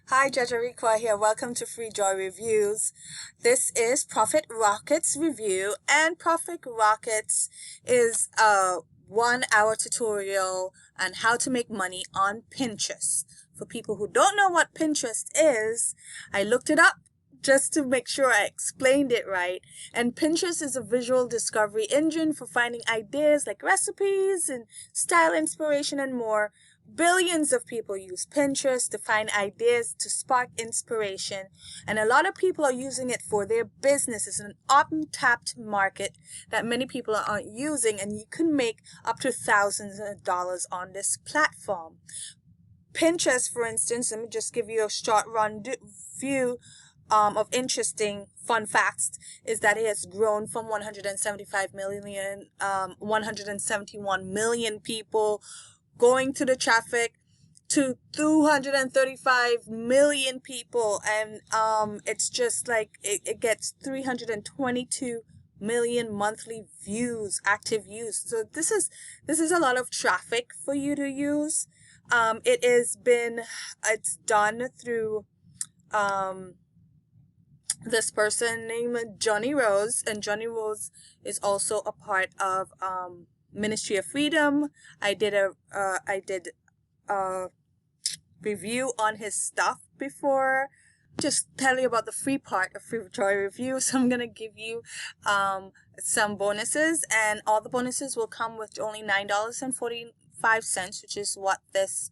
Hi, Jajariqua here. Welcome to Free Joy Reviews. This is Profit Rockets review, and Profit Rockets is a 1 hour tutorial on how to make money on Pinterest. For people who don't know what Pinterest is, I looked it up just to make sure I explained it right. And Pinterest is a visual discovery engine for finding ideas like recipes and style inspiration and more. Billions of people use Pinterest to find ideas to spark inspiration, and a lot of people are using it for their business. It's an untapped market that many people aren't using, and you can make up to thousands of dollars on this platform. Pinterest, for instance, let me just give you a short run view of interesting fun facts, is that it has grown from 175 million, 171 million people going to the traffic to 235 million people, and it's just like it gets 322 million monthly views, active views. So this is a lot of traffic for you to use. It's done through this person named Johnny Rose, and Johnny Rose is also a part of Ministry of Freedom. I did a review on his stuff before. Just tell you about the free part of Free Joy Review. So I'm gonna give you some bonuses, and all the bonuses will come with only $9.45, which is what this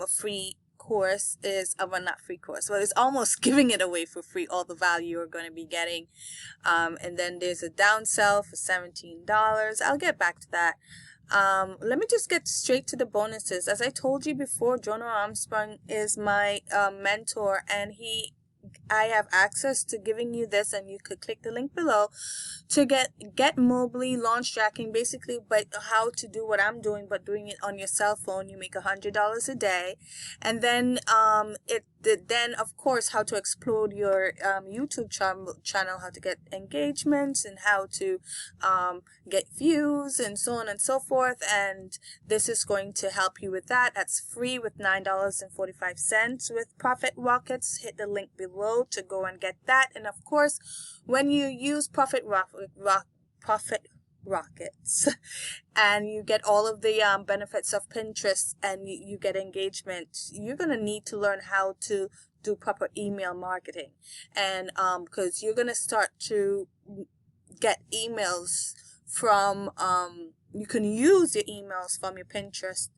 free course is. Well, not free course, but it's almost giving it away for free, all the value you're going to be getting. And then there's a downsell for $17. I'll get back to that. Let me just get straight to the bonuses. As I told you before, Jonah Armstrong is my mentor, and I have access to giving you this, and you could click the link below to get Mobley launch tracking, basically, but how to do what I'm doing, but doing it on your cell phone. You make $100 a day, and then then of course how to explode your YouTube channel, how to get engagements, and how to get views, and so on and so forth. And this is going to help you with that. That's free with $9.45 with Profit Rockets. Hit the link below to go and get that. And of course, when you use Profit Rockets and you get all of the benefits of Pinterest, and you get engagement, you're going to need to learn how to do proper email marketing. And because you're going to start to get emails from you can use your emails from your Pinterest,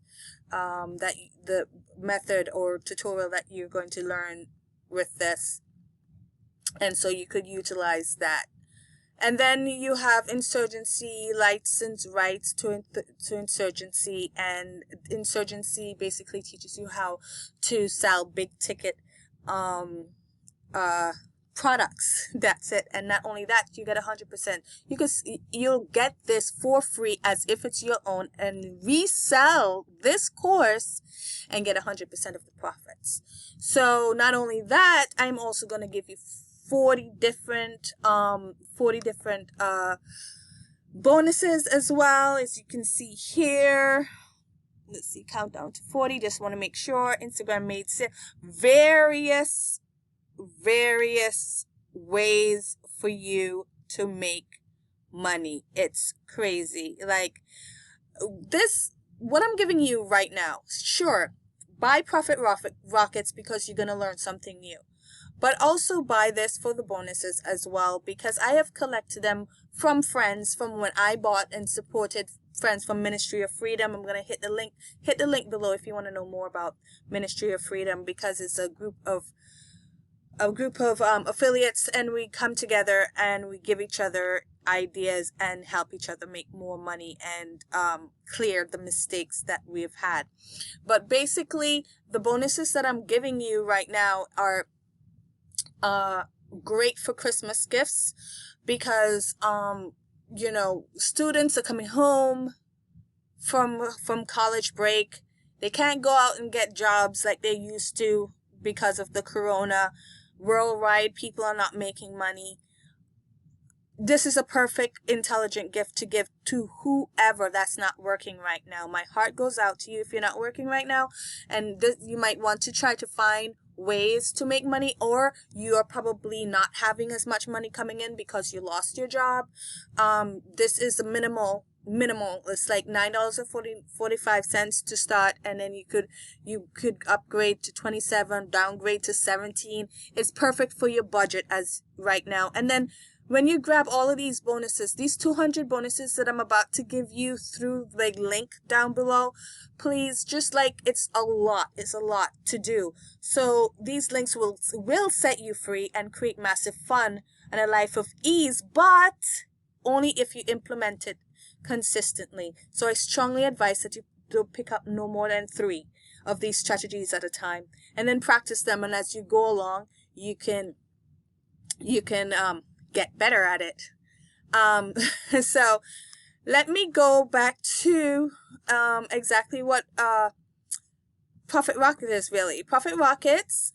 the method or tutorial that you're going to learn with this, and so you could utilize that. And then you have insurgency, license rights to insurgency, and insurgency basically teaches you how to sell big ticket products. That's it. And not only that, you get 100%. You'll get this for free as if it's your own, and resell this course and get 100% of the profits. So not only that, I'm also going to give you 40 different bonuses as well, as you can see here. Let's see, countdown to 40. Just want to make sure. Instagram made various ways for you to make money. It's crazy. Like this, what I'm giving you right now. Sure, buy Profit Rockets because you're going to learn something new. But also buy this for the bonuses as well, because I have collected them from friends from when I bought and supported friends from Ministry of Freedom. I'm going to hit the link below if you want to know more about Ministry of Freedom, because it's a group of affiliates, and we come together and we give each other ideas and help each other make more money and clear the mistakes that we've had. But basically, the bonuses that I'm giving you right now are great for Christmas gifts, because students are coming home from college break. They can't go out and get jobs like they used to because of the corona. Worldwide, people are not making money. This is a perfect intelligent gift to give to whoever that's not working right now. My heart goes out to you if you're not working right now, and you might want to try to find ways to make money, or you are probably not having as much money coming in because you lost your job. This is a minimal. It's like $9.45 to start, and then you could upgrade to 27, downgrade to 17. It's perfect for your budget as right now. And then when you grab all of these bonuses, these 200 bonuses that I'm about to give you through the link down below, please, just like, it's a lot to do. So these links will set you free and create massive fun and a life of ease, but only if you implement it consistently. So I strongly advise that you do pick up no more than 3 of these strategies at a time, and then practice them. And as you go along, you can get better at it. So let me go back to exactly what Profit Rocket is really. Profit Rockets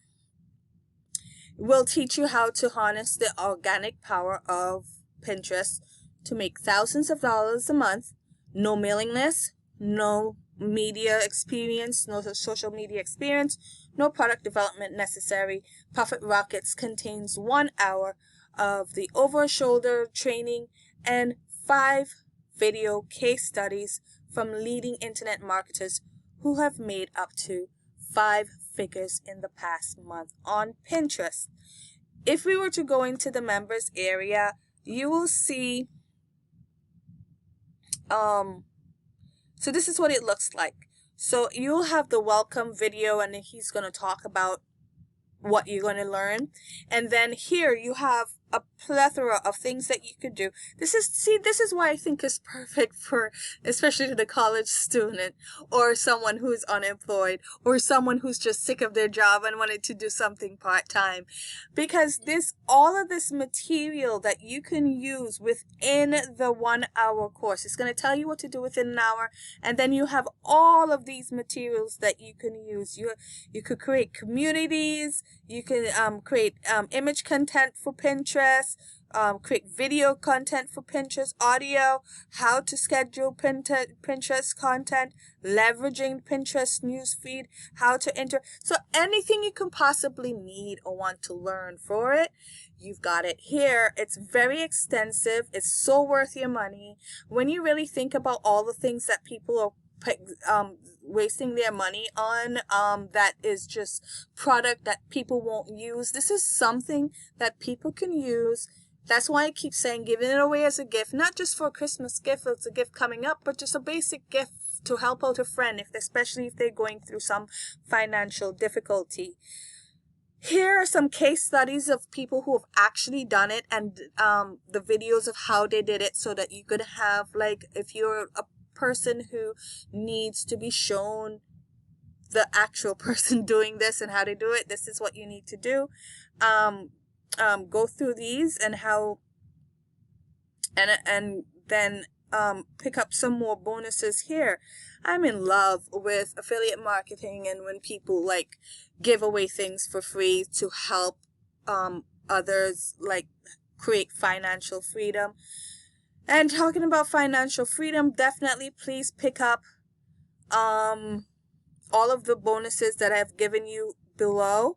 will teach you how to harness the organic power of Pinterest to make thousands of dollars a month. No mailing list, no media experience, no social media experience, no product development necessary. Profit Rockets contains 1 hour of the over-shoulder training and 5 video case studies from leading internet marketers who have made up to 5 figures in the past month on Pinterest. If we were to go into the members area, you will see so this is what it looks like. So you'll have the welcome video, and he's going to talk about what you're going to learn. And then here you have a plethora of things that you could do. This is why I think is perfect for, especially the college student, or someone who's unemployed, or someone who's just sick of their job and wanted to do something part-time, because all of this material that you can use within the 1 hour course. It's going to tell you what to do within an hour, and then you have all of these materials that you can use. You could create communities, you can create image content for Pinterest, create video content for Pinterest, audio, how to schedule Pinterest content, leveraging Pinterest newsfeed, how to enter. So anything you can possibly need or want to learn for it, you've got it here. It's very extensive. It's so worth your money. When you really think about all the things that people are wasting their money on, that is just product that people won't use. This is something that people can use. That's why I keep saying giving it away as a gift, not just for a Christmas gift, it's a gift coming up, but just a basic gift to help out a friend, especially if they're going through some financial difficulty. Here are some case studies of people who have actually done it, and the videos of how they did it, so that you could have, like, if you're a person who needs to be shown the actual person doing this and how to do it, this is what you need to do. Go through these and how, and then pick up some more bonuses here. I'm in love with affiliate marketing, and when people like give away things for free to help others like create financial freedom. And talking about financial freedom, definitely please pick up all of the bonuses that I've given you below,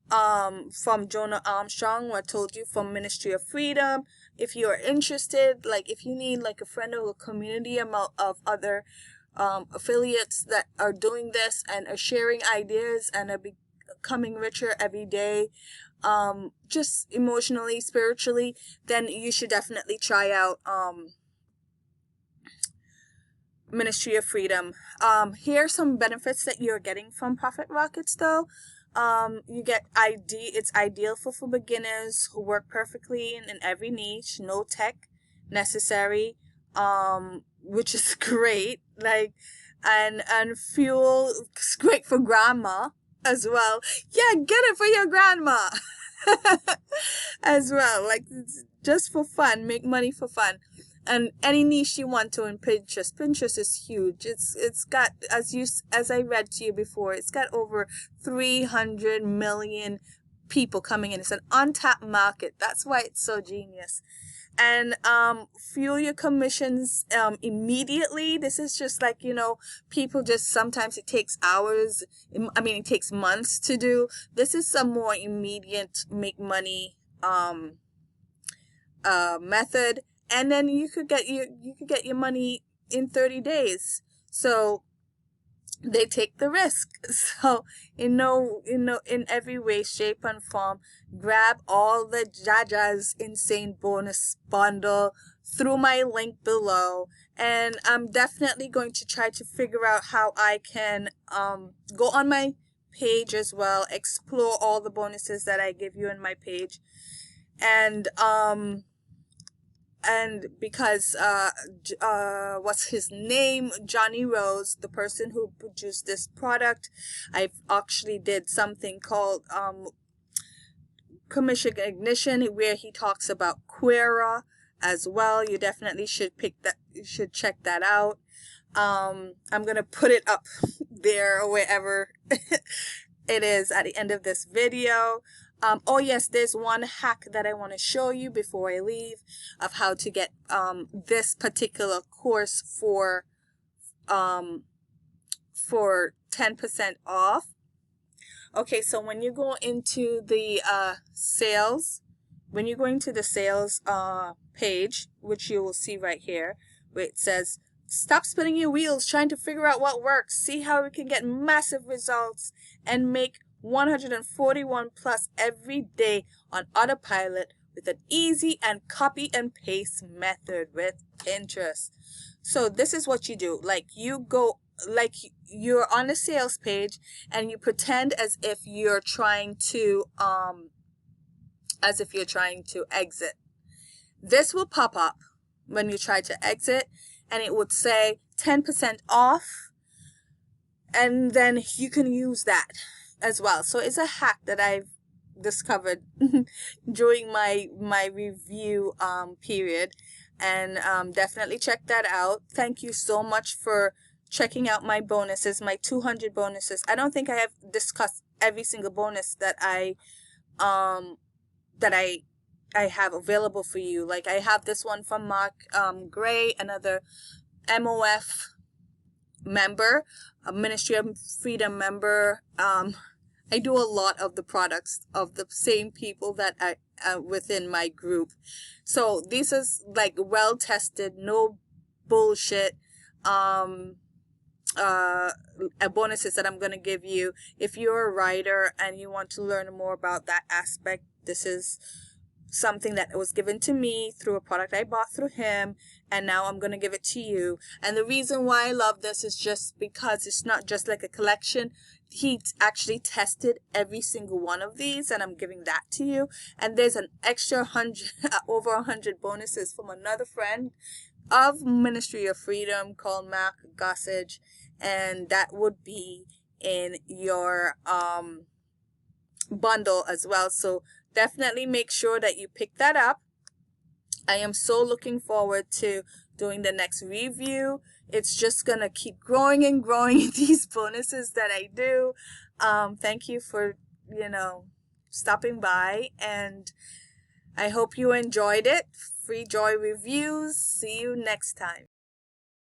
from Jonah Armstrong, who I told you, from Ministry of Freedom. If you are interested, like if you need like a friend or a community amount of other affiliates that are doing this and are sharing ideas and are becoming richer every day, just emotionally, spiritually, then you should definitely try out Ministry of Freedom. Here are some benefits that you're getting from Profit Rockets though. You get it's ideal for beginners who work perfectly in every niche, no tech necessary, which is great. Like, and fuel, it's great for grandma as well. Yeah, get it for your grandma as well. Like, just for fun, make money for fun. And any niche you want to in Pinterest. Pinterest is huge. It's got, as I read to you before, it's got over 300 million people coming in. It's an untapped market. That's why it's so genius. and fuel your commissions immediately. This is just like, people just, sometimes it takes hours. I mean, it takes months to do. This is some more immediate make money method, and then you could get your money in 30 days. So they take the risk. So in every way, shape, and form, grab all the Jaja's Insane Bonus Bundle through my link below, and I'm definitely going to try to figure out how I can go on my page as well, explore all the bonuses that I give you in my page, and because what's his name, Johnny Rose, the person who produced this product, I've actually did something called Commission Ignition, where he talks about Quora as well. You definitely should check that out. I'm gonna put it up there or wherever it is at the end of this video. Oh yes, there's one hack that I want to show you before I leave of how to get this particular course for 10% off. Okay, so when you go into the sales, page, which you will see right here, where it says, stop spinning your wheels trying to figure out what works. See how we can get massive results and make 141 plus every day on autopilot with an easy and copy and paste method with Pinterest. So this is what you do. Like, you're on a sales page and you pretend as if you're trying to exit. This will pop up when you try to exit, and it would say 10% off, and then you can use that as well. So it's a hack that I've discovered during my review period, and definitely check that out. Thank you so much for checking out my bonuses, my 200 bonuses. I don't think I have discussed every single bonus that I have available for you. Like, I have this one from Mark Gray, another MOF member, a Ministry of Freedom member. I do a lot of the products of the same people that I within my group. So this is like well tested, no bullshit bonuses that I'm going to give you. If you're a writer and you want to learn more about that aspect, this is something that was given to me through a product I bought through him, and now I'm going to give it to you. And the reason why I love this is just because it's not just like a collection. He actually tested every single one of these, and I'm giving that to you. And there's an extra 100 over 100 bonuses from another friend of Ministry of Freedom called Mark Gossage, and that would be in your bundle as well. So definitely make sure that you pick that up. I am so looking forward to doing the next review. It's just gonna keep growing and growing, these bonuses that I do. Thank you for stopping by, and I hope you enjoyed it. Free Joy Reviews. See you next time.